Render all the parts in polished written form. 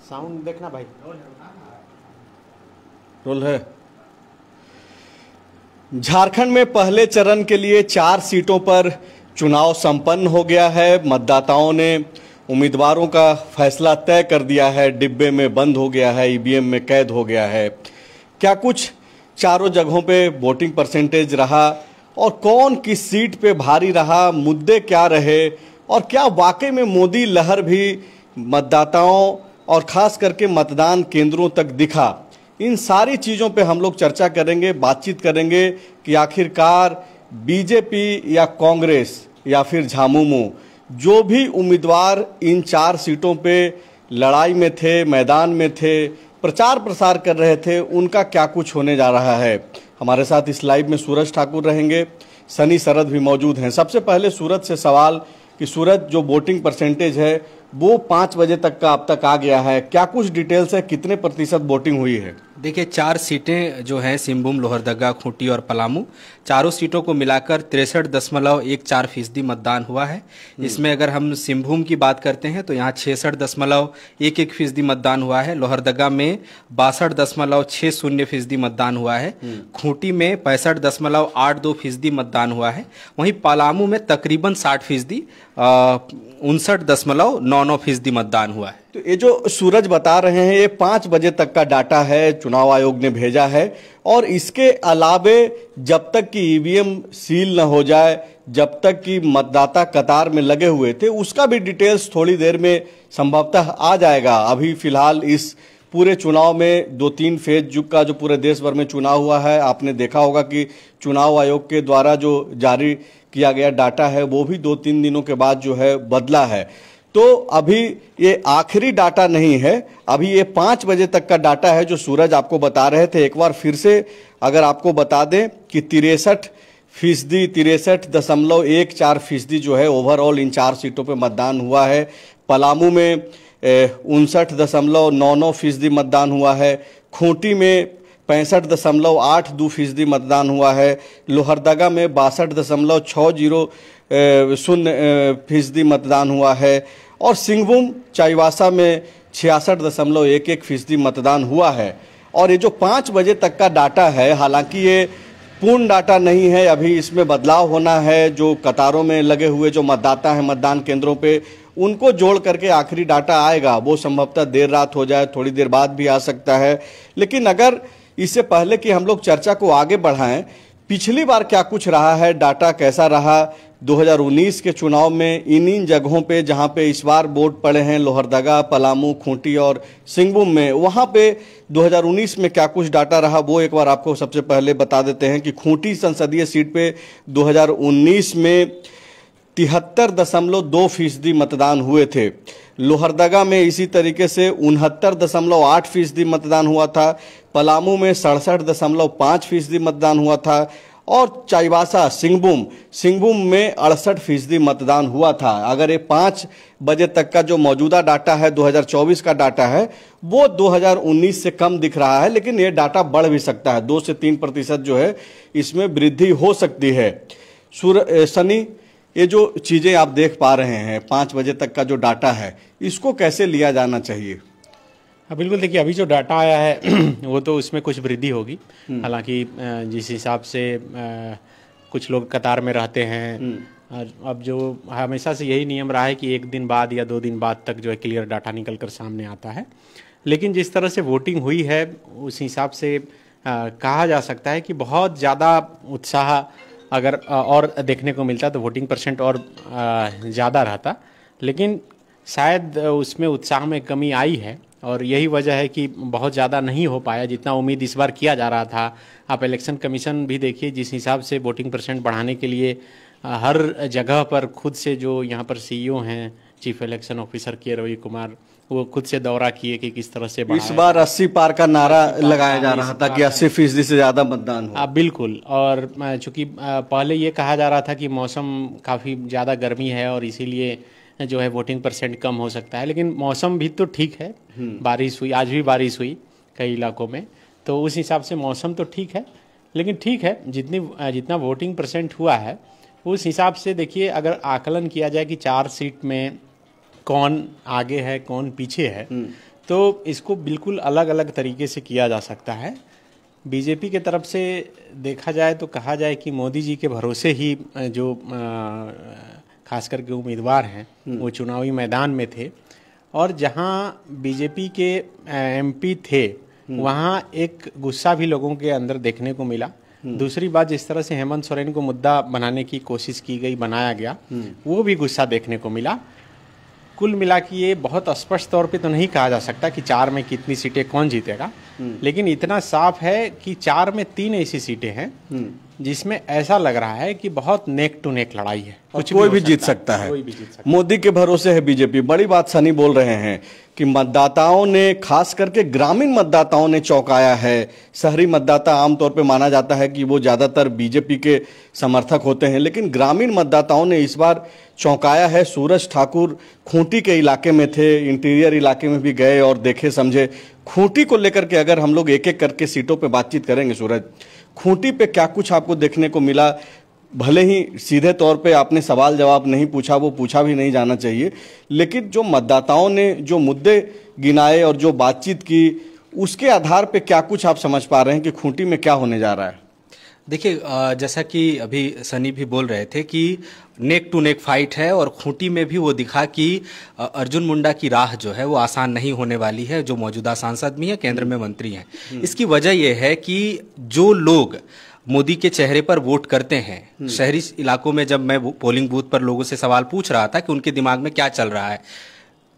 Sound देखना भाई। Role है। झारखंड में पहले चरण के लिए 4 सीटों पर चुनाव संपन्न हो गया है। मतदाताओं ने उम्मीदवारों का फैसला तय कर दिया है। डिब्बे में बंद हो गया है, ईवीएम में कैद हो गया है। क्या कुछ चारों जगहों पे वोटिंग परसेंटेज रहा और कौन किस सीट पे भारी रहा, मुद्दे क्या रहे और क्या वाकई में मोदी लहर भी मतदाताओं और खास करके मतदान केंद्रों तक दिखा, इन सारी चीज़ों पे हम लोग चर्चा करेंगे, बातचीत करेंगे कि आखिरकार बीजेपी या कांग्रेस या फिर झामुमो जो भी उम्मीदवार इन 4 सीटों पे लड़ाई में थे, मैदान में थे, प्रचार प्रसार कर रहे थे, उनका क्या कुछ होने जा रहा है। हमारे साथ इस लाइव में सूरज ठाकुर रहेंगे, सनी शरद भी मौजूद हैं। सबसे पहले सूरज से सवाल कि सूरज, जो वोटिंग परसेंटेज है वो 5 बजे तक का अब तक आ गया है, क्या कुछ डिटेल्स है, कितने प्रतिशत वोटिंग हुई है? देखिए, 4 सीटें जो हैं सिंहभूम, लोहरदगा, खूंटी और पलामू, चारों सीटों को मिलाकर 63.14% मतदान हुआ है। इसमें अगर हम सिंहभूम की बात करते हैं तो यहाँ 66.11% मतदान हुआ है। लोहरदगा में 62.60% मतदान हुआ है। खूंटी में 65.82% मतदान हुआ है। वहीं पलामू में तकरीबन 60%, 59.99% मतदान हुआ है। तो ये जो सूरज बता रहे हैं ये 5 बजे तक का डाटा है, चुनाव आयोग ने भेजा है। और इसके अलावे जब तक कि ईवीएम सील न हो जाए, जब तक कि मतदाता कतार में लगे हुए थे, उसका भी डिटेल्स थोड़ी देर में संभवतः आ जाएगा। अभी फिलहाल इस पूरे चुनाव में 2-3 फेज का जो पूरे देश भर में चुनाव हुआ है, आपने देखा होगा कि चुनाव आयोग के द्वारा जो जारी किया गया डाटा है वो भी 2-3 दिनों के बाद जो है बदला है। तो अभी ये आखिरी डाटा नहीं है, अभी ये 5 बजे तक का डाटा है जो सूरज आपको बता रहे थे। एक बार फिर से अगर आपको बता दें कि 63.14% जो है ओवरऑल इन 4 सीटों पे मतदान हुआ है। पलामू में 59.99% मतदान हुआ है। खूंटी में 65.82% मतदान हुआ है। लोहरदगा में 62.60% मतदान हुआ है और सिंहभूम चाईबासा में 66.11% मतदान हुआ है। और ये जो 5 बजे तक का डाटा है, हालांकि ये पूर्ण डाटा नहीं है, अभी इसमें बदलाव होना है। जो कतारों में लगे हुए जो मतदाता हैं मतदान केंद्रों पे, उनको जोड़ करके आखिरी डाटा आएगा। वो संभवतः देर रात हो जाए, थोड़ी देर बाद भी आ सकता है। लेकिन अगर इससे पहले कि हम लोग चर्चा को आगे बढ़ाएं, पिछली बार क्या कुछ रहा है, डाटा कैसा रहा 2019 के चुनाव में इन जगहों पे जहां पे इस बार वोट पड़े हैं, लोहरदगा, पलामू, खूंटी और सिंहभूम में, वहां पे 2019 में क्या कुछ डाटा रहा वो एक बार आपको सबसे पहले बता देते हैं कि खूंटी संसदीय सीट पे 2019 में 73.2% मतदान हुए थे। लोहरदगा में इसी तरीके से 69.8% मतदान हुआ था। पलामू में 67.5% मतदान हुआ था और चाईबासा सिंहभूम में 68% मतदान हुआ था। अगर ये 5 बजे तक का जो मौजूदा डाटा है 2024 का डाटा है वो 2019 से कम दिख रहा है, लेकिन ये डाटा बढ़ भी सकता है। 2 से 3% जो है इसमें वृद्धि हो सकती है। सनी, ये जो चीजें आप देख पा रहे हैं 5 बजे तक का जो डाटा है, इसको कैसे लिया जाना चाहिए? हाँ बिल्कुल, देखिए अभी जो डाटा आया है वो तो उसमें कुछ वृद्धि होगी। हालांकि जिस हिसाब से कुछ लोग कतार में रहते हैं, अब जो हमेशा से यही नियम रहा है कि 1 दिन बाद या 2 दिन बाद तक जो है क्लियर डाटा निकल कर सामने आता है। लेकिन जिस तरह से वोटिंग हुई है उस हिसाब से कहा जा सकता है कि बहुत ज़्यादा उत्साह अगर और देखने को मिलता तो वोटिंग परसेंट और ज़्यादा रहता, लेकिन शायद उसमें उत्साह में कमी आई है और यही वजह है कि बहुत ज़्यादा नहीं हो पाया जितना उम्मीद इस बार किया जा रहा था। आप इलेक्शन कमीशन भी देखिए, जिस हिसाब से वोटिंग परसेंट बढ़ाने के लिए हर जगह पर खुद से जो यहाँ पर सीईओ हैं, चीफ इलेक्शन ऑफिसर के रवि कुमार, वो खुद से दौरा किए कि किस तरह से इस बार 80 पार का नारा लगाया जा रहा था कि 80% से ज़्यादा मतदान हो। बिल्कुल, और चूँकि पहले ये कहा जा रहा था कि मौसम काफ़ी ज़्यादा गर्मी है और इसीलिए जो है वोटिंग परसेंट कम हो सकता है, लेकिन मौसम भी तो ठीक है। बारिश हुई, आज भी बारिश हुई कई इलाकों में, तो उस हिसाब से मौसम तो ठीक है। लेकिन ठीक है, जितना वोटिंग परसेंट हुआ है उस हिसाब से देखिए, अगर आकलन किया जाए कि 4 सीट में कौन आगे है कौन पीछे है, तो इसको बिल्कुल अलग अलग तरीके से किया जा सकता है। बीजेपी के तरफ से देखा जाए तो कहा जाए कि मोदी जी के भरोसे ही जो खास करके उम्मीदवार हैं वो चुनावी मैदान में थे, और जहां बीजेपी के एमपी थे वहां एक गुस्सा भी लोगों के अंदर देखने को मिला। दूसरी बात, जिस तरह से हेमंत सोरेन को मुद्दा बनाने की कोशिश की गई, बनाया गया, वो भी गुस्सा देखने को मिला। कुल मिला के ये बहुत स्पष्ट तौर पे तो नहीं कहा जा सकता कि 4 में कितनी सीटें कौन जीतेगा, लेकिन इतना साफ है कि 4 में 3 ऐसी सीटें हैं जिसमें ऐसा लग रहा है कि बहुत नेक टू नेक लड़ाई है, कुछ कोई भी जीत सकता है। मोदी के भरोसे है बीजेपी। बड़ी बात सनी बोल रहे हैं कि मतदाताओं ने, खास करके ग्रामीण मतदाताओं ने चौंकाया है। शहरी मतदाता आमतौर पे माना जाता है कि वो ज्यादातर बीजेपी के समर्थक होते हैं, लेकिन ग्रामीण मतदाताओं ने इस बार चौंकाया है। सूरज ठाकुर खूंटी के इलाके में थे, इंटीरियर इलाके में भी गए और देखे समझे। खूंटी को लेकर के अगर हम लोग एक एक करके सीटों पे बातचीत करेंगे, सूरज, खूंटी पे क्या कुछ आपको देखने को मिला? भले ही सीधे तौर पे आपने सवाल जवाब नहीं पूछा, वो पूछा भी नहीं जाना चाहिए, लेकिन जो मतदाताओं ने जो मुद्दे गिनाए और जो बातचीत की, उसके आधार पे क्या कुछ आप समझ पा रहे हैं कि खूंटी में क्या होने जा रहा है? देखिए, जैसा कि अभी सनी भी बोल रहे थे कि नेक टू नेक फाइट है, और खूंटी में भी वो दिखा कि अर्जुन मुंडा की राह जो है वो आसान नहीं होने वाली है, जो मौजूदा सांसद भी हैं, केंद्र में मंत्री हैं। इसकी वजह यह है कि जो लोग मोदी के चेहरे पर वोट करते हैं, शहरी इलाकों में जब मैं पोलिंग बूथ पर लोगों से सवाल पूछ रहा था कि उनके दिमाग में क्या चल रहा है,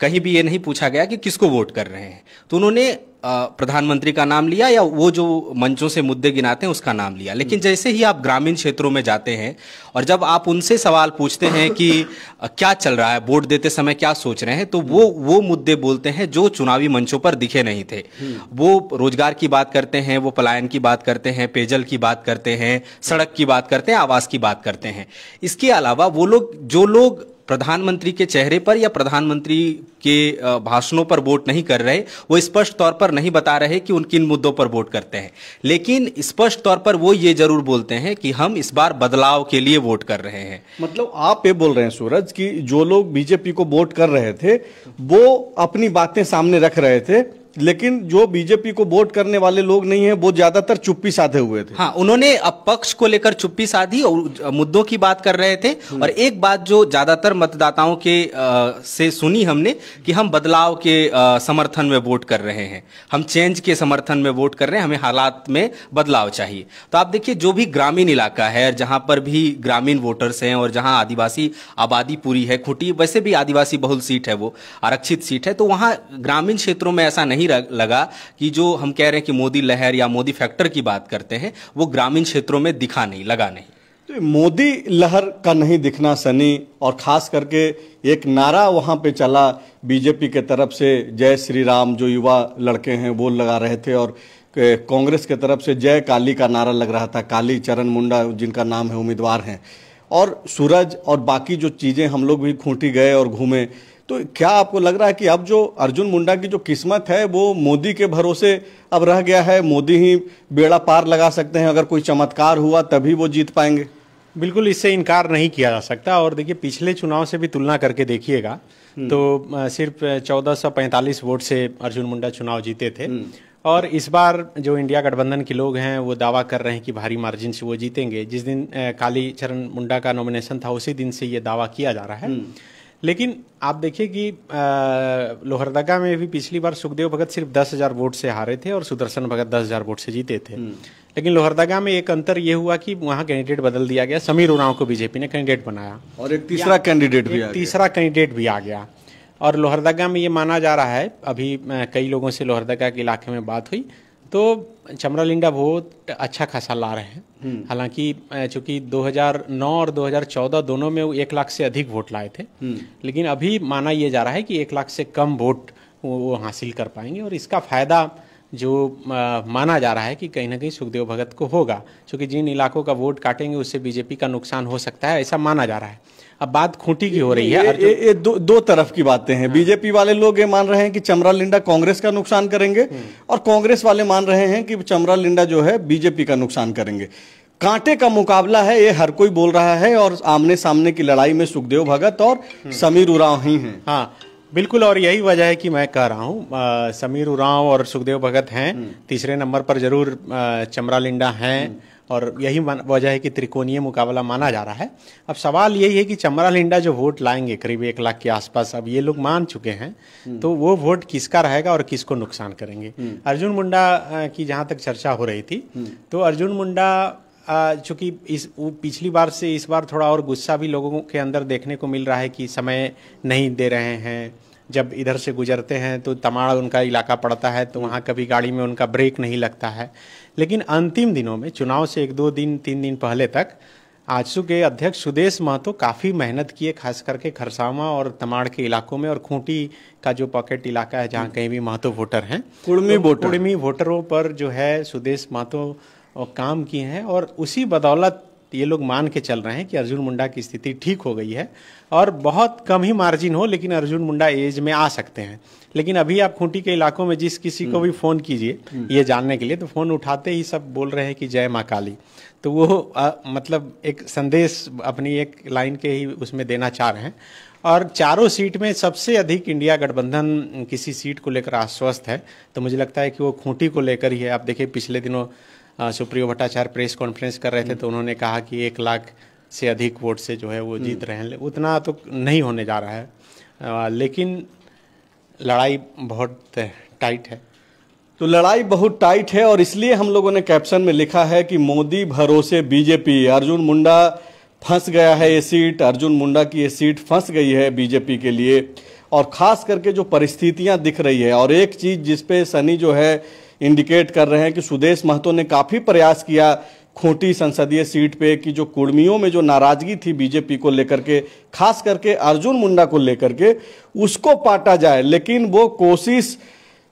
कहीं भी ये नहीं पूछा गया कि किसको वोट कर रहे हैं, तो उन्होंने प्रधानमंत्री का नाम लिया या वो जो मंचों से मुद्दे गिनाते हैं उसका नाम लिया। लेकिन जैसे ही आप ग्रामीण क्षेत्रों में जाते हैं और जब आप उनसे सवाल पूछते हैं कि क्या चल रहा है, वोट देते समय क्या सोच रहे हैं, तो वो मुद्दे बोलते हैं जो चुनावी मंचों पर दिखे नहीं थे। वो रोजगार की बात करते हैं, वो पलायन की बात करते हैं, पेयजल की बात करते हैं, सड़क की बात करते हैं, आवास की बात करते हैं। इसके अलावा वो लोग, जो लोग प्रधानमंत्री के चेहरे पर या प्रधानमंत्री के भाषणों पर वोट नहीं कर रहे, वो स्पष्ट तौर पर नहीं बता रहे कि उन किन मुद्दों पर वोट करते हैं, लेकिन स्पष्ट तौर पर वो ये जरूर बोलते हैं कि हम इस बार बदलाव के लिए वोट कर रहे हैं। मतलब आप ये बोल रहे हैं सूरज कि जो लोग बीजेपी को वोट कर रहे थे वो अपनी बातें सामने रख रहे थे, लेकिन जो बीजेपी को वोट करने वाले लोग नहीं है वो ज्यादातर चुप्पी साधे हुए थे। हाँ, उन्होंने अब पक्ष को लेकर चुप्पी साधी और मुद्दों की बात कर रहे थे। और एक बात जो ज्यादातर मतदाताओं के से सुनी हमने कि हम बदलाव के समर्थन में वोट कर रहे हैं, हम चेंज के समर्थन में वोट कर रहे हैं, हमें हालात में बदलाव चाहिए। तो आप देखिए, जो भी ग्रामीण इलाका है, जहां पर भी ग्रामीण वोटर्स हैं और जहां आदिवासी आबादी पूरी है, खूंटी वैसे भी आदिवासी बहुल सीट है, वो आरक्षित सीट है, तो वहां ग्रामीण क्षेत्रों में ऐसा नहीं लगा कि जो हम कह रहे हैं कि मोदी लहर या मोदी फैक्टर की बात करते हैं, वो ग्रामीण क्षेत्रों में दिखा नहीं, लगा नहीं। तो मोदी लहर का नहीं दिखना सनी, और खास करके एक नारा वहां पे चला बीजेपी के तरफ से, जय श्री राम, जो युवा लड़के हैं वो लगा रहे थे, और कांग्रेस के तरफ से जय काली का नारा लग रहा था। काली चरण मुंडा जिनका नाम है उम्मीदवार हैं, और सूरज और बाकी जो चीजें, हम लोग भी खूंटी गए और घूमे। तो क्या आपको लग रहा है कि अब जो अर्जुन मुंडा की जो किस्मत है वो मोदी के भरोसे अब रह गया है? मोदी ही बेड़ा पार लगा सकते हैं, अगर कोई चमत्कार हुआ तभी वो जीत पाएंगे? बिल्कुल, इससे इनकार नहीं किया जा सकता। और देखिए, पिछले चुनाव से भी तुलना करके देखिएगा तो सिर्फ 1445 वोट से अर्जुन मुंडा चुनाव जीते थे, और इस बार जो इंडिया गठबंधन के लोग हैं वो दावा कर रहे हैं कि भारी मार्जिन से वो जीतेंगे। जिस दिन काली चरण मुंडा का नॉमिनेशन था उसी दिन से ये दावा किया जा रहा है। लेकिन आप देखिए कि लोहरदगा में भी पिछली बार सुखदेव भगत सिर्फ 10,000 वोट से हारे थे और सुदर्शन भगत 10,000 वोट से जीते थे। लेकिन लोहरदगा में एक अंतर ये हुआ कि वहां कैंडिडेट बदल दिया गया, समीर उरांव को बीजेपी ने कैंडिडेट बनाया और एक तीसरा कैंडिडेट भी आ गया। और लोहरदगा में ये माना जा रहा है, अभी कई लोगों से लोहरदगा के इलाके में बात हुई तो चमरालिंडा वोट अच्छा खासा ला रहे हैं। हालांकि चूंकि 2009 और 2014 दोनों में 1 लाख से अधिक वोट लाए थे, लेकिन अभी माना यह जा रहा है कि 1 लाख से कम वोट वो हासिल कर पाएंगे। और इसका फायदा जो माना जा रहा है कि कहीं ना कहीं सुखदेव भगत को होगा, क्योंकि जिन इलाकों का वोट काटेंगे उससे बीजेपी का नुकसान हो सकता है, ऐसा माना जा रहा है। अब बात खूंटी की हो रही है। ये दो तरफ की बातें हैं। बीजेपी वाले लोग ये मान रहे हैं कि चमरालिंडा कांग्रेस का नुकसान करेंगे, और कांग्रेस वाले मान रहे हैं कि चमरालिंडा जो है बीजेपी का नुकसान करेंगे। कांटे का मुकाबला है, ये हर कोई बोल रहा है, और आमने सामने की लड़ाई में सुखदेव भगत और समीर उरांव ही हैं। हाँ, बिल्कुल, और यही वजह है कि मैं कह रहा हूँ समीर उरांव और सुखदेव भगत हैं, तीसरे नंबर पर जरूर चमरा लिंडा हैं, और यही वजह है कि त्रिकोणीय मुकाबला माना जा रहा है। अब सवाल यही है कि चमरा लिंडा जो वोट लाएंगे करीब 1 लाख के आसपास, अब ये लोग मान चुके हैं, तो वो वोट किसका रहेगा और किसको नुकसान करेंगे। अर्जुन मुंडा की जहाँ तक चर्चा हो रही थी, तो अर्जुन मुंडा चूंकि पिछली बार से इस बार थोड़ा और गुस्सा भी लोगों के अंदर देखने को मिल रहा है कि समय नहीं दे रहे हैं। जब इधर से गुजरते हैं तो तमाड़ उनका इलाका पड़ता है, तो वहाँ कभी गाड़ी में उनका ब्रेक नहीं लगता है। लेकिन अंतिम दिनों में, चुनाव से 1-2 दिन 3 दिन पहले तक, आजसू के अध्यक्ष सुदेश महतो काफ़ी मेहनत किए, खास करके खरसावां और तमाड़ के इलाकों में, और खूंटी का जो पॉकेट इलाका है जहाँ कहीं भी महतो वोटर हैं, कुड़मी वोटरों पर जो है सुदेश महतो काम किए हैं। और उसी बदौलत ये लोग मान के चल रहे हैं कि अर्जुन मुंडा की स्थिति ठीक हो गई है, और बहुत कम ही मार्जिन हो, लेकिन अर्जुन मुंडा एज में आ सकते हैं। लेकिन अभी आप खूंटी के इलाकों में जिस किसी को भी फोन कीजिए ये जानने के लिए, तो फोन उठाते ही सब बोल रहे हैं कि जय माँ काली। तो वो मतलब एक संदेश अपनी एक लाइन के ही उसमें देना चाह रहे हैं। और चारों सीट में सबसे अधिक इंडिया गठबंधन किसी सीट को लेकर आश्वस्त है, तो मुझे लगता है कि वो खूंटी को लेकर ही है। आप देखिए पिछले दिनों सुप्रियो भट्टाचार्य प्रेस कॉन्फ्रेंस कर रहे थे, तो उन्होंने कहा कि 1 लाख से अधिक वोट से जो है वो जीत रहे हैं। उतना तो नहीं होने जा रहा है, लेकिन लड़ाई बहुत टाइट है। तो लड़ाई बहुत टाइट है, और इसलिए हम लोगों ने कैप्शन में लिखा है कि मोदी भरोसे बीजेपी। अर्जुन मुंडा फंस गया है ये सीट, अर्जुन मुंडा की ये सीट फंस गई है बीजेपी के लिए, और खास करके जो परिस्थितियां दिख रही है। और एक चीज जिसपे सनी जो है इंडिकेट कर रहे हैं कि सुदेश महतो ने काफी प्रयास किया खूंटी संसदीय सीट पे कि जो कुर्मियों में जो नाराजगी थी बीजेपी को लेकर के, खास करके अर्जुन मुंडा को लेकर के, उसको पाटा जाए, लेकिन वो कोशिश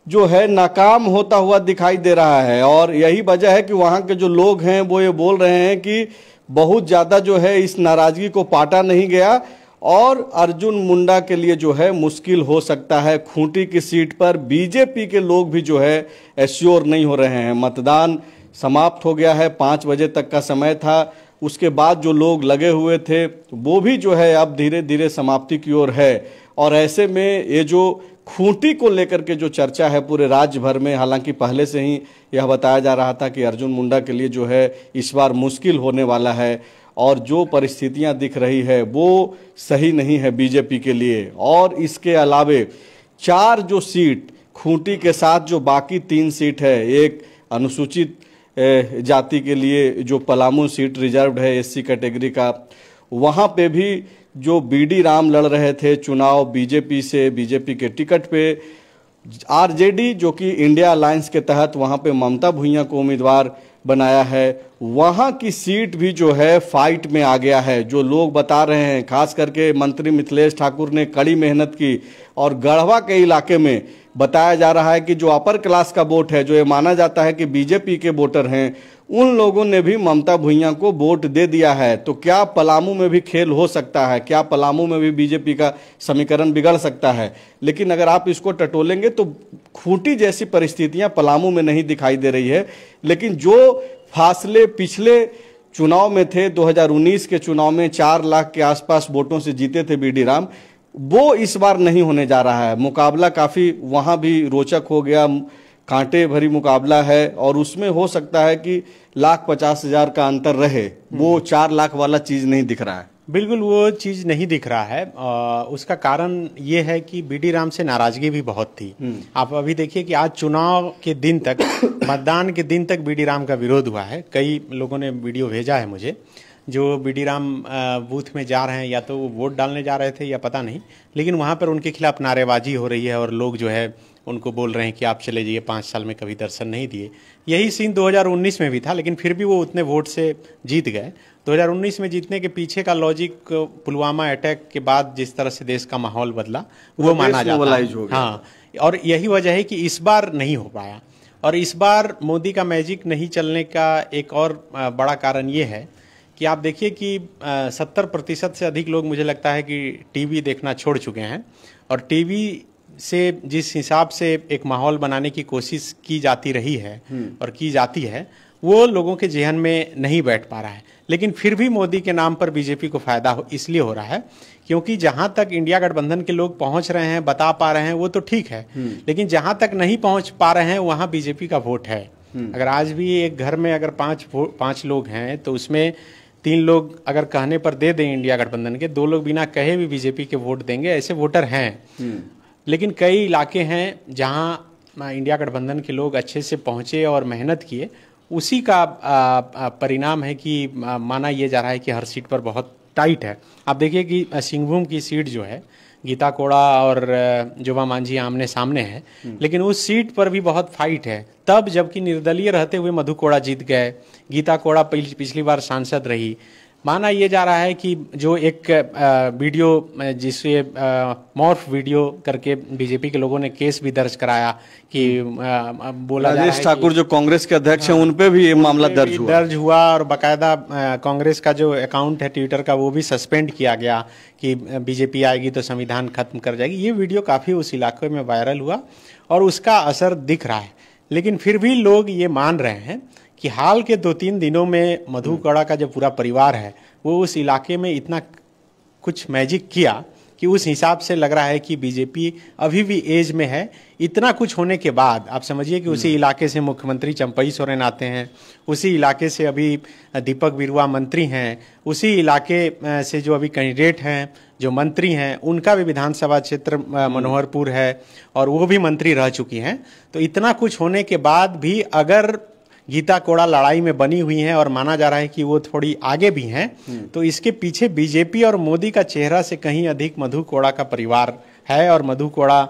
जो है नाकाम होता हुआ दिखाई दे रहा है। और यही वजह है कि वहां के जो लोग हैं वो ये बोल रहे हैं कि बहुत ज्यादा जो है इस नाराजगी को पाटा नहीं गया, और अर्जुन मुंडा के लिए जो है मुश्किल हो सकता है। खूंटी की सीट पर बीजेपी के लोग भी जो है एश्योर नहीं हो रहे हैं। मतदान समाप्त हो गया है, 5 बजे तक का समय था, उसके बाद जो लोग लगे हुए थे वो भी जो है अब धीरे धीरे समाप्ति की ओर है। और ऐसे में ये जो खूंटी को लेकर के जो चर्चा है पूरे राज्य भर में, हालांकि पहले से ही यह बताया जा रहा था कि अर्जुन मुंडा के लिए जो है इस बार मुश्किल होने वाला है, और जो परिस्थितियां दिख रही है वो सही नहीं है बीजेपी के लिए। और इसके अलावे 4 जो सीट खूंटी के साथ जो बाकी 3 सीट है, एक अनुसूचित जाति के लिए जो पलामू सीट रिजर्व्ड है एससी कैटेगरी का, वहां पे भी जो बीडी राम लड़ रहे थे चुनाव बीजेपी से, बीजेपी के टिकट पे, आरजेडी जो कि इंडिया अलायंस के तहत वहां पे ममता भुइयां को उम्मीदवार बनाया है, वहां की सीट भी जो है फाइट में आ गया है। जो लोग बता रहे हैं, खास करके मंत्री मिथिलेश ठाकुर ने कड़ी मेहनत की, और गढ़वा के इलाके में बताया जा रहा है कि जो अपर क्लास का वोट है, जो ये माना जाता है कि बीजेपी के वोटर हैं, उन लोगों ने भी ममता भुइयां को वोट दे दिया है। तो क्या पलामू में भी खेल हो सकता है? क्या पलामू में भी बीजेपी का समीकरण बिगड़ सकता है? लेकिन अगर आप इसको टटोलेंगे तो खूंटी जैसी परिस्थितियां पलामू में नहीं दिखाई दे रही है। लेकिन जो फासले पिछले चुनाव में थे, 2019 के चुनाव में 4 लाख के आसपास वोटों से जीते थे बीडी राम, वो इस बार नहीं होने जा रहा है। मुकाबला काफी वहां भी रोचक हो गया, कांटे भरी मुकाबला है, और उसमें हो सकता है कि 1,50,000 का अंतर रहे, वो 4 लाख वाला चीज नहीं दिख रहा है। बिल्कुल वो चीज़ नहीं दिख रहा है। उसका कारण ये है कि बीडी राम से नाराजगी भी बहुत थी। आप अभी देखिए कि आज चुनाव के दिन तक, मतदान के दिन तक बीडी राम का विरोध हुआ है। कई लोगों ने वीडियो भेजा है मुझे, जो बीडी राम बूथ में जा रहे हैं, या तो वो वोट डालने जा रहे थे या पता नहीं, लेकिन वहाँ पर उनके खिलाफ नारेबाजी हो रही है, और लोग जो है उनको बोल रहे हैं कि आप चले जाइए, 5 साल में कभी दर्शन नहीं दिए। यही सीन 2019 में भी था, लेकिन फिर भी वो उतने वोट से जीत गए। 2019 में जीतने के पीछे का लॉजिक पुलवामा अटैक के बाद जिस तरह से देश का माहौल बदला वो माना जाता है। हाँ, और यही वजह है कि इस बार नहीं हो पाया। और इस बार मोदी का मैजिक नहीं चलने का एक और बड़ा कारण ये है कि आप देखिए कि 70% से अधिक लोग, मुझे लगता है कि टीवी देखना छोड़ चुके हैं, और टीवी से जिस हिसाब से एक माहौल बनाने की कोशिश की जाती रही है और की जाती है, वो लोगों के ज़हन में नहीं बैठ पा रहा है। लेकिन फिर भी मोदी के नाम पर बीजेपी को फायदा इसलिए हो रहा है क्योंकि जहां तक इंडिया गठबंधन के लोग पहुंच रहे हैं, बता पा रहे हैं, वो तो ठीक है, लेकिन जहां तक नहीं पहुंच पा रहे हैं वहां बीजेपी का वोट है। अगर आज भी एक घर में अगर पांच लोग हैं तो उसमें 3 लोग अगर कहने पर दे दें इंडिया गठबंधन के, 2 लोग बिना कहे भी बीजेपी के वोट देंगे, ऐसे वोटर हैं। लेकिन कई इलाके हैं जहां इंडिया गठबंधन के लोग अच्छे से पहुंचे और मेहनत किए, उसी का परिणाम है कि माना यह जा रहा है कि हर सीट पर बहुत टाइट है। आप देखिए कि सिंहभूम की सीट जो है, गीता कोड़ा और जोबा मांझी आमने सामने है, लेकिन उस सीट पर भी बहुत फाइट है। तब जबकि निर्दलीय रहते हुए मधु कोड़ा जीत गए, गीता कोड़ा पिछली बार सांसद रही। माना यह जा रहा है कि जो एक वीडियो जिसे मॉर्फ वीडियो करके बीजेपी के लोगों ने केस भी दर्ज कराया कि बोला जा रहा है राजेश ठाकुर जो कांग्रेस के अध्यक्ष हैं, उन पे भी ये मामला दर्ज हुआ और बाकायदा कांग्रेस का जो अकाउंट है ट्विटर का वो भी सस्पेंड किया गया कि बीजेपी आएगी तो संविधान खत्म कर जाएगी। ये वीडियो काफी उस इलाके में वायरल हुआ और उसका असर दिख रहा है, लेकिन फिर भी लोग ये मान रहे हैं कि हाल के 2-3 दिनों में मधु कोड़ा का जो पूरा परिवार है वो उस इलाके में इतना कुछ मैजिक किया कि उस हिसाब से लग रहा है कि बीजेपी अभी भी एज में है। इतना कुछ होने के बाद आप समझिए कि उसी इलाके से मुख्यमंत्री चंपई सोरेन आते हैं, उसी इलाके से अभी दीपक बिरुवा मंत्री हैं, उसी इलाके से जो अभी कैंडिडेट हैं, जो मंत्री हैं, उनका भी विधानसभा क्षेत्र मनोहरपुर है और वो भी मंत्री रह चुकी हैं। तो इतना कुछ होने के बाद भी अगर गीता कोड़ा लड़ाई में बनी हुई हैं और माना जा रहा है कि वो थोड़ी आगे भी हैं, तो इसके पीछे बीजेपी और मोदी का चेहरा से कहीं अधिक मधु कोड़ा का परिवार है और मधु कोड़ा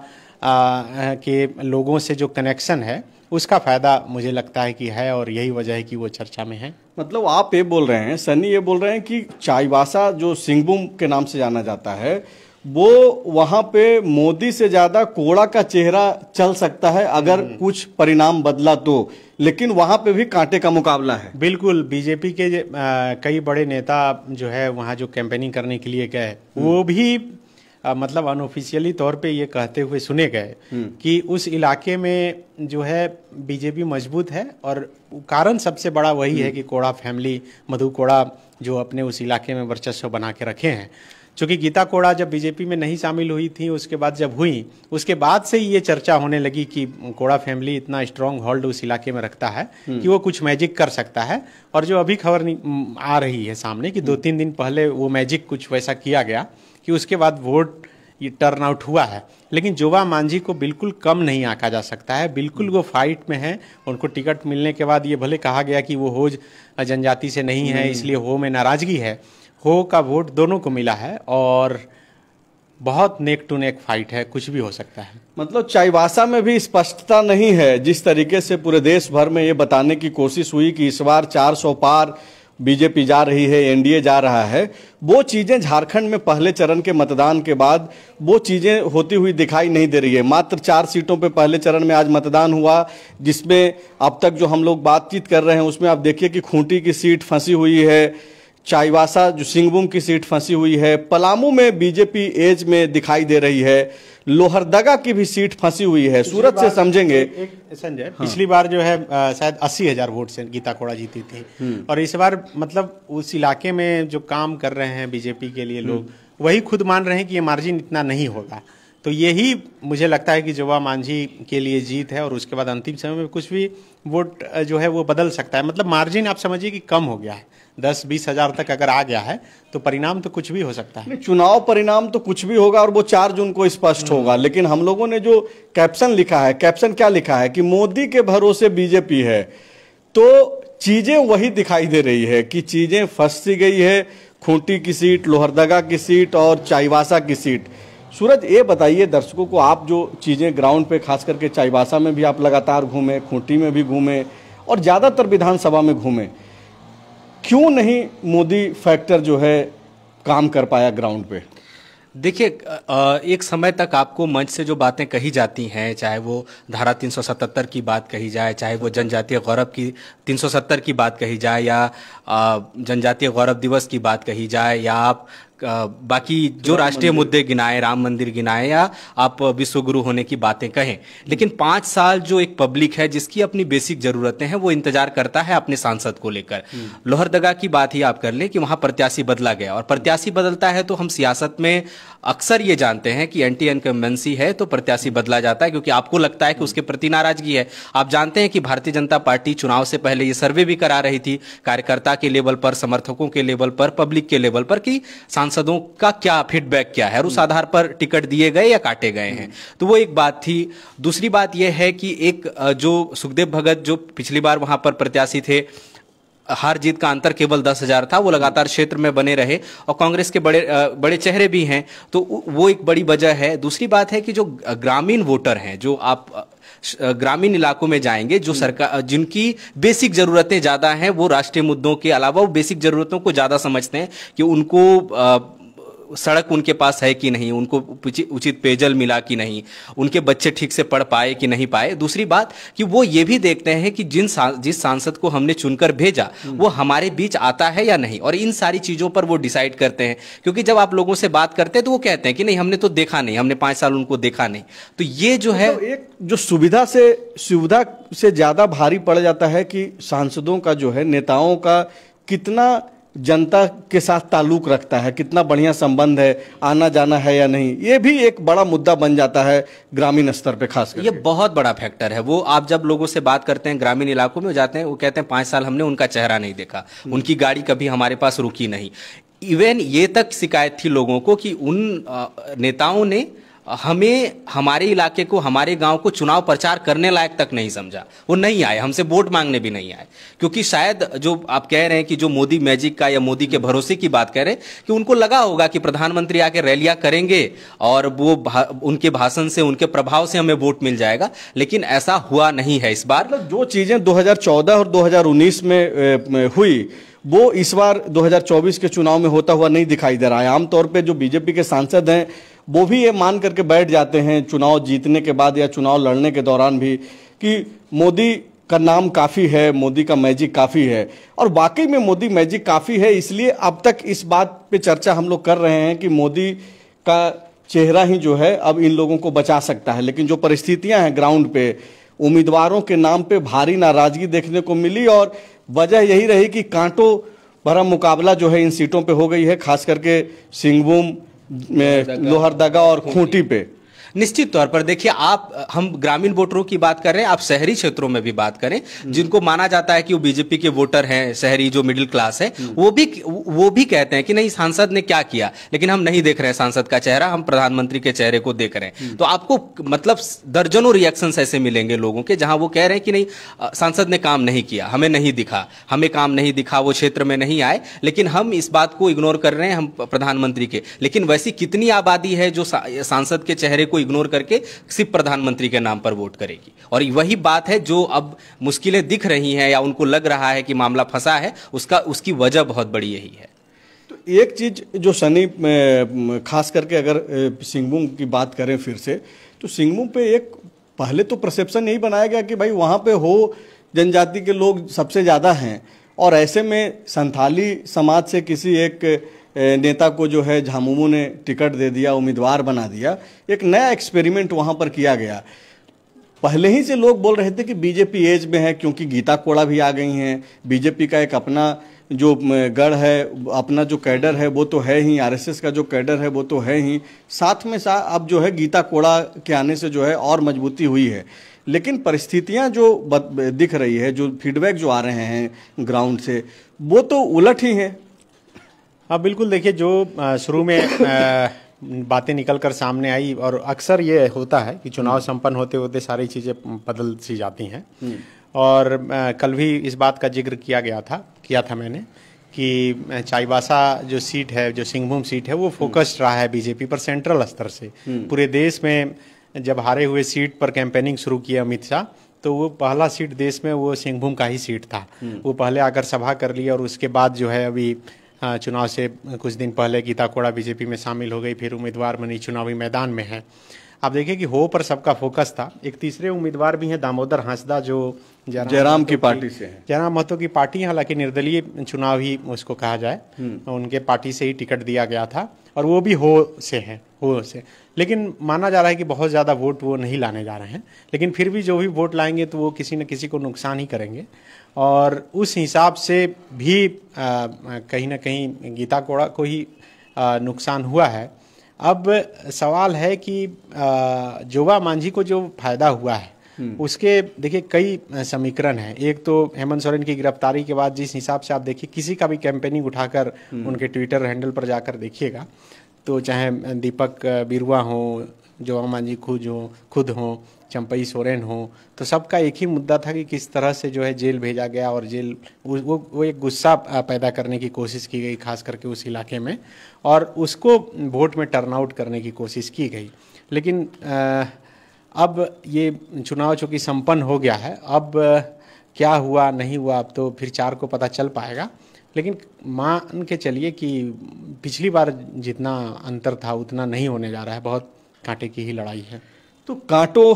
के लोगों से जो कनेक्शन है उसका फायदा मुझे लगता है कि है और यही वजह है कि वो चर्चा में है। मतलब आप ये बोल रहे हैं, सन्नी ये बोल रहे हैं कि चाईबासा जो सिंहभूम के नाम से जाना जाता है, वो वहां पे मोदी से ज्यादा कोड़ा का चेहरा चल सकता है अगर कुछ परिणाम बदला तो, लेकिन वहां पे भी कांटे का मुकाबला है। बिल्कुल, बीजेपी के कई बड़े नेता जो है वहां जो कैंपेनिंग करने के लिए गए वो भी मतलब अनऑफिशियली तौर पे ये कहते हुए सुने गए कि उस इलाके में जो है बीजेपी मजबूत है और कारण सबसे बड़ा वही है कि कोड़ा फैमिली, मधु कोड़ा जो अपने उस इलाके में वर्चस्व बना के रखे हैं। चूंकि गीता कोड़ा जब बीजेपी में नहीं शामिल हुई थी, उसके बाद जब हुई, उसके बाद से ये चर्चा होने लगी कि कोड़ा फैमिली इतना स्ट्रांग होल्ड उस इलाके में रखता है कि वो कुछ मैजिक कर सकता है। और जो अभी खबर आ रही है सामने कि 2-3 दिन पहले वो मैजिक कुछ वैसा किया गया कि उसके बाद वोट ये टर्न आउट हुआ है। लेकिन जोबा मांझी को बिल्कुल कम नहीं आंका जा सकता है, बिल्कुल वो फाइट में है। उनको टिकट मिलने के बाद ये भले कहा गया कि वो होज जनजाति से नहीं है इसलिए हो में नाराजगी है, हो का वोट दोनों को मिला है और बहुत नेक टू नेक फाइट है, कुछ भी हो सकता है। मतलब चाईबासा में भी स्पष्टता नहीं है। जिस तरीके से पूरे देश भर में ये बताने की कोशिश हुई कि इस बार 400 पार बीजेपी जा रही है, एनडीए जा रहा है, वो चीजें झारखंड में पहले चरण के मतदान के बाद वो चीजें होती हुई दिखाई नहीं दे रही है। मात्र 4 सीटों पे पहले चरण में आज मतदान हुआ, जिसमें अब तक जो हम लोग बातचीत कर रहे हैं उसमें आप देखिए कि खूंटी की सीट फंसी हुई है, चाईबासा जो सिंहभूम की सीट फंसी हुई है, पलामू में बीजेपी एज में दिखाई दे रही है, लोहरदगा की भी सीट फंसी हुई है। सूरत से समझेंगे संजय, पिछली बार जो है शायद 80,000 वोट से गीता कोड़ा जीती थी और इस बार मतलब उस इलाके में जो काम कर रहे हैं बीजेपी के लिए लोग वही खुद मान रहे हैं कि ये मार्जिन इतना नहीं होगा। तो यही मुझे लगता है कि जोबा मांझी के लिए जीत है और उसके बाद अंतिम समय में कुछ भी वोट जो है वो बदल सकता है। मतलब मार्जिन आप समझिए कि कम हो गया है, 10-20 हजार तक अगर आ गया है तो परिणाम तो कुछ भी हो सकता है। चुनाव परिणाम तो कुछ भी होगा और वो 4 जून को स्पष्ट होगा। लेकिन हम लोगों ने जो कैप्शन लिखा है, कैप्शन क्या लिखा है कि मोदी के भरोसे बीजेपी है, तो चीजें वही दिखाई दे रही है कि चीजें फंसी गई है। खूंटी की सीट, लोहरदगा की सीट और चाईबासा की सीट। सूरज, ये बताइए दर्शकों को, आप जो चीजें ग्राउंड पे खास करके चाईबासा में भी आप लगातार घूमे, खूंटी में भी घूमे और ज्यादातर विधानसभा में घूमे, क्यों नहीं मोदी फैक्टर जो है काम कर पाया ग्राउंड पे? देखिए, एक समय तक आपको मंच से जो बातें कही जाती हैं, चाहे वो धारा 377 की बात कही जाए, चाहे वो जनजातीय गौरव की 370 की बात कही जाए, या जनजातीय गौरव दिवस की बात कही जाए, या आप बाकी जो राष्ट्रीय मुद्दे गिनाए, राम मंदिर गिनाए या आप विश्व गुरु होने की बातें कहें, लेकिन 5 साल जो एक पब्लिक है जिसकी अपनी बेसिक जरूरतें हैं वो इंतजार करता है अपने सांसद को लेकर। लोहरदगा की बात ही आप कर लें कि वहां प्रत्याशी बदला गया, और प्रत्याशी बदलता है तो हम सियासत में अक्सर ये जानते हैं कि एंटी इनकम्बेंसी है तो प्रत्याशी बदला जाता है, क्योंकि आपको लगता है कि उसके प्रति नाराजगी है। आप जानते हैं कि भारतीय जनता पार्टी चुनाव से पहले ये सर्वे भी करा रही थी कार्यकर्ता के लेवल पर, समर्थकों के लेवल पर, पब्लिक के लेवल पर कि सांसदों का क्या फीडबैक क्या है और उस आधार पर टिकट दिए गए या काटे गए हैं। तो वो एक बात थी। दूसरी बात यह है कि एक जो सुखदेव भगत जो पिछली बार वहां पर प्रत्याशी थे, हार जीत का अंतर केवल 10,000 था, वो लगातार क्षेत्र में बने रहे और कांग्रेस के बड़े चेहरे भी हैं, तो वो एक बड़ी वजह है। दूसरी बात है कि जो ग्रामीण वोटर हैं, जो आप ग्रामीण इलाकों में जाएंगे, जो सरकार जिनकी बेसिक जरूरतें ज्यादा हैं, वो राष्ट्रीय मुद्दों के अलावा वो बेसिक जरूरतों को ज्यादा समझते हैं कि उनको सड़क उनके पास है कि नहीं, उनको उचित पेयजल मिला कि नहीं, उनके बच्चे ठीक से पढ़ पाए कि नहीं पाए। दूसरी बात कि वो ये भी देखते हैं कि जिस सांसद को हमने चुनकर भेजा वो हमारे बीच आता है या नहीं, और इन सारी चीजों पर वो डिसाइड करते हैं। क्योंकि जब आप लोगों से बात करते हैं तो वो कहते हैं कि नहीं, हमने तो देखा नहीं, हमने 5 साल उनको देखा नहीं। तो ये जो है, तो एक जो सुविधा से ज्यादा भारी पड़ जाता है कि सांसदों का जो है, नेताओं का कितना जनता के साथ ताल्लुक रखता है, कितना बढ़िया संबंध है, आना जाना है या नहीं, ये भी एक बड़ा मुद्दा बन जाता है ग्रामीण स्तर पे खास करके। ये बहुत बड़ा फैक्टर है। वो आप जब लोगों से बात करते हैं ग्रामीण इलाकों में जाते हैं, वो कहते हैं 5 साल हमने उनका चेहरा नहीं देखा, उनकी गाड़ी कभी हमारे पास रुकी नहीं। इवन ये तक शिकायत थी लोगों को कि उन नेताओं ने हमें, हमारे इलाके को, हमारे गांव को चुनाव प्रचार करने लायक तक नहीं समझा। वो नहीं आए, हमसे वोट मांगने भी नहीं आए, क्योंकि शायद जो आप कह रहे हैं कि जो मोदी मैजिक का या मोदी के भरोसे की बात कह रहे हैं, कि उनको लगा होगा कि प्रधानमंत्री आके रैलियां करेंगे और वो उनके भाषण से, उनके प्रभाव से हमें वोट मिल जाएगा, लेकिन ऐसा हुआ नहीं है इस बार। मतलब जो चीजें 2014 और 2019 में हुई वो इस बार 2024 के चुनाव में होता हुआ नहीं दिखाई दे रहा है। आमतौर पे जो बीजेपी के सांसद हैं वो भी ये मान करके बैठ जाते हैं चुनाव जीतने के बाद या चुनाव लड़ने के दौरान भी कि मोदी का नाम काफ़ी है, मोदी का मैजिक काफ़ी है, और वाकई में मोदी मैजिक काफ़ी है। इसलिए अब तक इस बात पे चर्चा हम लोग कर रहे हैं कि मोदी का चेहरा ही जो है अब इन लोगों को बचा सकता है। लेकिन जो परिस्थितियां हैं ग्राउंड पे, उम्मीदवारों के नाम पे भारी नाराजगी देखने को मिली, और वजह यही रही कि कांटों भरा मुकाबला जो है इन सीटों पे हो गई है, खास करके सिंहभूम, लोहरदगा और खूंटी पे। निश्चित तौर पर देखिए, हम ग्रामीण वोटरों की बात कर रहे हैं, आप शहरी क्षेत्रों में भी बात करें, जिनको माना जाता है कि वो बीजेपी के वोटर हैं, शहरी जो मिडिल क्लास है, वो भी कहते हैं कि नहीं, सांसद ने क्या किया, लेकिन हम नहीं देख रहे हैं सांसद का चेहरा, हम प्रधानमंत्री के चेहरे को देख रहे हैं। तो आपको मतलब दर्जनों रिएक्शन ऐसे मिलेंगे लोगों के, जहां वो कह रहे हैं कि नहीं, सांसद ने काम नहीं किया, हमें नहीं दिखा, हमें काम नहीं दिखा, वो क्षेत्र में नहीं आए, लेकिन हम इस बात को इग्नोर कर रहे हैं, हम प्रधानमंत्री के। लेकिन वैसी कितनी आबादी है जो सांसद के चेहरे को इग्नोर करके सिर्फ प्रधानमंत्री के नाम पर वोट करेगी? और वही बात है जो अब मुश्किलें दिख रही हैं या उनको लग रहा है कि मामला फंसा है, उसकी वजह बहुत बड़ी यही है। तो एक चीज जो सनी, खास करके अगर सिंहभूम की बात करें फिर से, तो सिंहभूम पे एक पहले तो परसेप्शन यही बनाया गया कि भाई वहां पे हो जनजाति के लोग सबसे ज्यादा हैं, और ऐसे में संथाली समाज से किसी एक नेता को जो है झामुमो ने टिकट दे दिया, उम्मीदवार बना दिया। एक नया एक्सपेरिमेंट वहां पर किया गया। पहले ही से लोग बोल रहे थे कि बीजेपी एज में है, क्योंकि गीता कोड़ा भी आ गई हैं, बीजेपी का एक अपना जो गढ़ है, अपना जो कैडर है वो तो है ही, आरएसएस का जो कैडर है वो तो है ही, साथ में अब जो है गीता कोड़ा के आने से जो है और मजबूती हुई है। लेकिन परिस्थितियां जो दिख रही है, जो फीडबैक जो आ रहे हैं ग्राउंड से, वो तो उलट ही है। हाँ बिल्कुल, देखिए जो शुरू में बातें निकल कर सामने आई, और अक्सर ये होता है कि चुनाव संपन्न होते होते सारी चीज़ें बदल सी जाती हैं। और कल भी इस बात का जिक्र किया था मैंने कि चाईबासा जो सीट है, जो सिंहभूम सीट है, वो फोकस्ड रहा है बीजेपी पर सेंट्रल स्तर से। पूरे देश में जब हारे हुए सीट पर कैंपेनिंग शुरू किया अमित शाह, तो वो पहला सीट देश में वो सिंहभूम का ही सीट था। वो पहले आकर सभा कर लिया, और उसके बाद जो है अभी चुनाव से कुछ दिन पहले गीता कोड़ा बीजेपी में शामिल हो गई, फिर उम्मीदवार बनी, चुनावी मैदान में है। आप देखिए कि हो पर सबका फोकस था। एक तीसरे उम्मीदवार भी हैं दामोदर हांसदा, जो जयराम की पार्टी से हैं। जयराम महतो की पार्टी, हालांकि निर्दलीय चुनाव ही उसको कहा जाए, उनके पार्टी से ही टिकट दिया गया था और वो भी हो से। लेकिन माना जा रहा है कि बहुत ज़्यादा वोट वो नहीं लाने जा रहे हैं, लेकिन फिर भी जो भी वोट लाएंगे तो वो किसी न किसी को नुकसान ही करेंगे। और उस हिसाब से भी कहीं ना कहीं गीता कोड़ा को ही नुकसान हुआ है। अब सवाल है कि जोबा मांझी को जो फायदा हुआ है उसके देखिए कई समीकरण हैं। एक तो हेमंत सोरेन की गिरफ्तारी के बाद जिस हिसाब से आप देखिए किसी का भी कैंपेनिंग उठाकर उनके ट्विटर हैंडल पर जाकर देखिएगा, तो चाहे दीपक बिरुआ हो, जोबा मांझी खुद हो, चंपई सोरेन हो, तो सबका एक ही मुद्दा था कि किस तरह से जो है जेल भेजा गया और जेल वो एक गुस्सा पैदा करने की कोशिश की गई, खास करके उस इलाके में, और उसको वोट में टर्नआउट करने की कोशिश की गई। लेकिन अब ये चुनाव चूँकि संपन्न हो गया है, अब क्या हुआ नहीं हुआ अब तो फिर 4 को पता चल पाएगा। लेकिन मान के चलिए कि पिछली बार जितना अंतर था उतना नहीं होने जा रहा है, बहुत कांटे की ही लड़ाई है। तो कांटों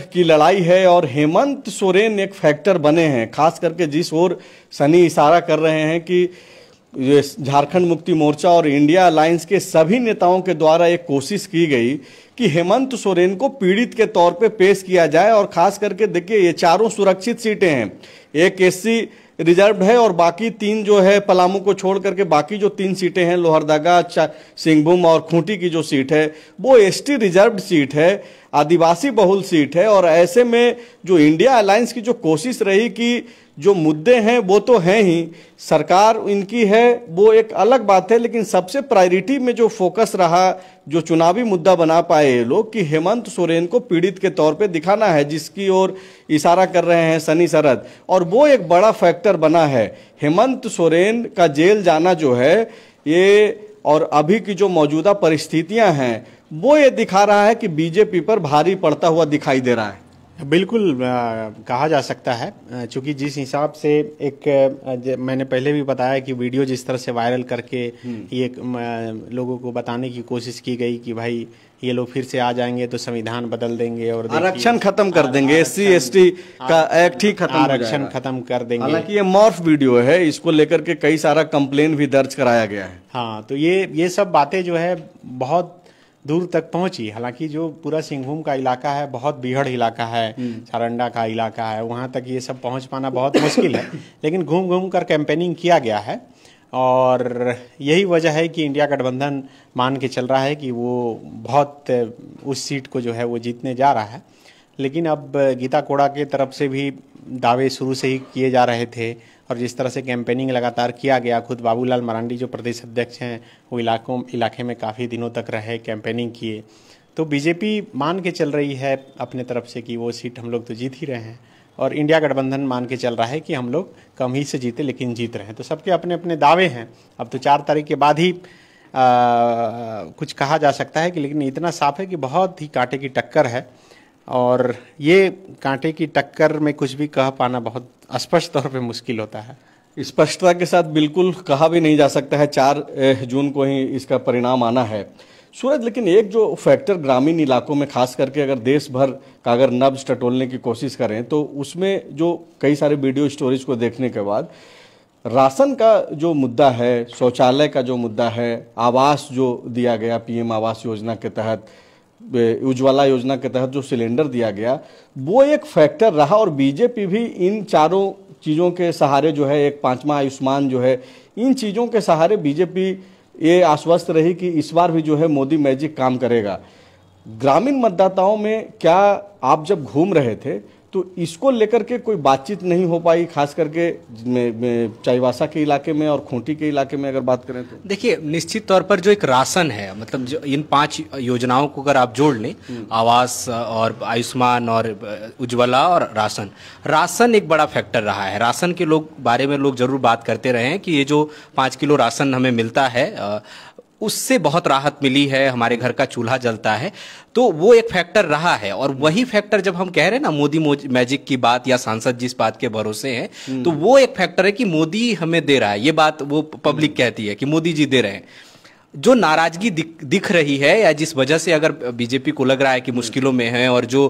की लड़ाई है और हेमंत सोरेन एक फैक्टर बने हैं, खास करके जिस ओर सनी इशारा कर रहे हैं कि झारखंड मुक्ति मोर्चा और इंडिया अलायंस के सभी नेताओं के द्वारा एक कोशिश की गई कि हेमंत सोरेन को पीड़ित के तौर पे पेश किया जाए। और खास करके देखिए ये चारों सुरक्षित सीटें हैं, एक एससी रिजर्व है और बाकी 3 जो है पलामू को छोड़ करके बाकी जो 3 सीटें हैं लोहरदगा, सिंहभूम और खूंटी की जो सीट है वो एसटी रिजर्व सीट है, आदिवासी बहुल सीट है। और ऐसे में जो इंडिया अलायंस की जो कोशिश रही कि जो मुद्दे हैं वो तो हैं ही, सरकार इनकी है वो एक अलग बात है, लेकिन सबसे प्रायोरिटी में जो फोकस रहा, जो चुनावी मुद्दा बना पाए ये लोग कि हेमंत सोरेन को पीड़ित के तौर पे दिखाना है, जिसकी ओर इशारा कर रहे हैं सनी शरद, और वो एक बड़ा फैक्टर बना है। हेमंत सोरेन का जेल जाना जो है ये, और अभी की जो मौजूदा परिस्थितियां हैं वो ये दिखा रहा है कि बीजेपी पर भारी पड़ता हुआ दिखाई दे रहा है। बिल्कुल कहा जा सकता है, चूंकि जिस हिसाब से मैंने पहले भी बताया कि वीडियो जिस तरह से वायरल करके ये लोगों को बताने की कोशिश की गई कि भाई ये लोग फिर से आ जाएंगे तो संविधान बदल देंगे और आरक्षण खत्म कर देंगे, SC ST का एक्ट ही खत्म, आरक्षण खत्म कर देंगे। हालांकि ये मॉर्फ वीडियो है, इसको लेकर के कई सारा कंप्लेन भी दर्ज कराया गया है। हाँ, तो ये सब बातें जो है बहुत दूर तक पहुंची। हालांकि जो पूरा सिंहभूम का इलाका है बहुत बीहड़ इलाका है, सारंडा का इलाका है, वहां तक ये सब पहुंच पाना बहुत मुश्किल है। लेकिन घूम घूम कर कैंपेनिंग किया गया है और यही वजह है कि इंडिया गठबंधन मान के चल रहा है कि वो बहुत उस सीट को जो है वो जीतने जा रहा है। लेकिन अब गीता कोड़ा के तरफ से भी दावे शुरू से ही किए जा रहे थे और जिस तरह से कैंपेनिंग लगातार किया गया, खुद बाबूलाल मरांडी जो प्रदेश अध्यक्ष हैं वो इलाके में काफ़ी दिनों तक रहे, कैंपेनिंग किए, तो बीजेपी मान के चल रही है अपने तरफ से कि वो सीट हम लोग तो जीत ही रहे हैं और इंडिया गठबंधन मान के चल रहा है कि हम लोग कम ही से जीते लेकिन जीत रहे हैं। तो सबके अपने अपने दावे हैं। अब तो 4 तारीख के बाद ही कुछ कहा जा सकता है कि, लेकिन इतना साफ है कि बहुत ही कांटे की टक्कर है और ये कांटे की टक्कर में कुछ भी कह पाना बहुत स्पष्ट तौर पे मुश्किल होता है। स्पष्टता के साथ बिल्कुल कहा भी नहीं जा सकता है, 4 जून को ही इसका परिणाम आना है सूरज। लेकिन एक जो फैक्टर ग्रामीण इलाकों में खास करके अगर देश भर का अगर नब्ज टटोलने की कोशिश करें तो उसमें जो कई सारे वीडियो स्टोरीज को देखने के बाद राशन का जो मुद्दा है, शौचालय का जो मुद्दा है, आवास जो दिया गया PM आवास योजना के तहत, उज्ज्वला योजना के तहत जो सिलेंडर दिया गया, वो एक फैक्टर रहा। और बीजेपी भी इन चारों चीज़ों के सहारे जो है, एक 5वां आयुष्मान जो है, इन चीज़ों के सहारे बीजेपी ये आश्वस्त रही कि इस बार भी जो है मोदी मैजिक काम करेगा। ग्रामीण मतदाताओं में क्या आप जब घूम रहे थे तो इसको लेकर के कोई बातचीत नहीं हो पाई, खास करके चाईबासा के इलाके में और खूंटी के इलाके में अगर बात करें तो? देखिए, निश्चित तौर पर जो एक राशन है, मतलब जो इन 5 योजनाओं को अगर आप जोड़ लें, आवास और आयुष्मान और उज्ज्वला और राशन एक बड़ा फैक्टर रहा है। राशन के बारे में लोग जरूर बात करते रहे हैं कि ये जो 5 किलो राशन हमें मिलता है उससे बहुत राहत मिली है, हमारे घर का चूल्हा जलता है, तो वो एक फैक्टर रहा है। और वही फैक्टर जब हम कह रहे हैं ना मोदी मैजिक की बात, या सांसद जिस बात के भरोसे हैं, तो वो एक फैक्टर है कि मोदी हमें दे रहा है, ये बात वो पब्लिक कहती है कि मोदी जी दे रहे हैं। जो नाराजगी दिख रही है या जिस वजह से अगर बीजेपी को लग रहा है कि मुश्किलों में है और जो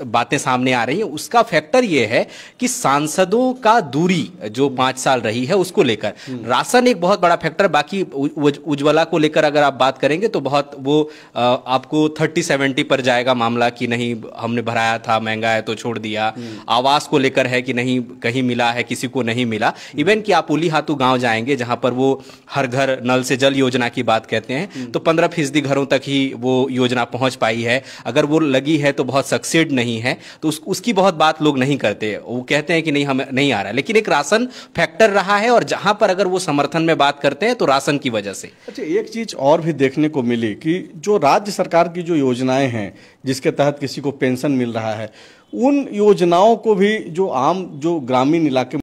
बातें सामने आ रही हैं, उसका फैक्टर ये है कि सांसदों का दूरी जो 5 साल रही है उसको लेकर राशन एक बहुत बड़ा फैक्टर। बाकी उज्ज्वला को लेकर अगर आप बात करेंगे तो बहुत वो आपको 30-70 पर जाएगा मामला कि नहीं हमने भराया था, महंगा है तो छोड़ दिया। आवास को लेकर है कि नहीं कहीं मिला है, किसी को नहीं मिला। इवन कि आप उलीहातू गांव जाएंगे जहां पर वो हर घर नल से जल योजना की बात कहते हैं तो 15% घरों तक ही वो योजना पहुंच पाई है। अगर वो लगी है तो बहुत सक्सेड नहीं है, तो उसकी बहुत बात लोग नहीं करते। वो कहते हैं कि नहीं हमें नहीं आ रहा, लेकिन एक राशन फैक्टर रहा है। और जहां पर अगर वो समर्थन में बात करते हैं तो राशन की वजह से। अच्छा, एक चीज और भी देखने को मिली कि जो राज्य सरकार की जो योजनाएं हैं जिसके तहत किसी को पेंशन मिल रहा है, उन योजनाओं को भी जो ग्रामीण इलाके